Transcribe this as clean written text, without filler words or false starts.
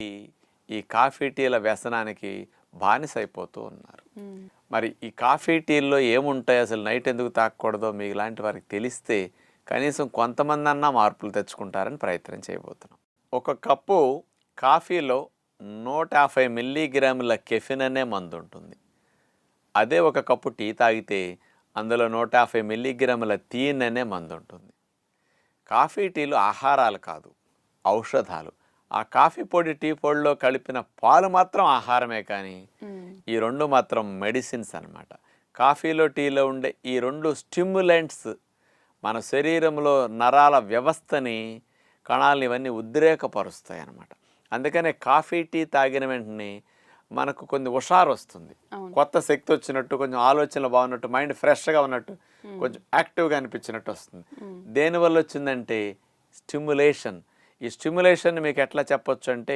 ఈ ఈ కాఫీ టీల వ్యసనానికి బానిసైపోతూ ఉన్నారు. మరి ఈ కాఫీ టీల్లో ఏముంటాయి, అసలు నైట్ ఎందుకు తాగకూడదో మీలాంటి వారికి తెలిస్తే కనీసం కొంతమందన్నా మార్పులు తెచ్చుకుంటారని ప్రయత్నం చేయబోతున్నాం. ఒక కప్పు కాఫీలో 150 మిల్లీగ్రాముల కెఫిన్ అనే మందు ఉంటుంది. అదే ఒక కప్పు టీ తాగితే అందులో 150 మిల్లీగ్రాముల థియన్ అనే మందు ఉంటుంది. కాఫీ టీలు ఆహారాలు కాదు, ఔషధాలు. ఆ కాఫీ పొడి టీ పొడిలో కలిపిన పాలు మాత్రం ఆహారమే, కానీ ఈ రెండు మాత్రం మెడిసిన్స్ అన్నమాట. కాఫీలో టీలో ఉండే ఈ రెండు స్టిమ్యులెంట్స్ మన శరీరంలో నరాల వ్యవస్థని, కణాలని ఇవన్నీ ఉద్రేకపరుస్తాయి అన్నమాట. అందుకనే కాఫీ టీ తాగిన వెంటనే మనకు కొంచెం హుషారు వస్తుంది, కొత్త శక్తి వచ్చినట్టు, కొంచెం ఆలోచనలు బాగున్నట్టు, మైండ్ ఫ్రెష్గా ఉన్నట్టు, కొంచెం యాక్టివ్గా అనిపించినట్టు వస్తుంది. దేనివల్ల వచ్చిందంటే స్టిమ్యులేషన్. ఈ స్టిమ్యులేషన్ మీకు ఎట్లా చెప్పొచ్చు అంటే,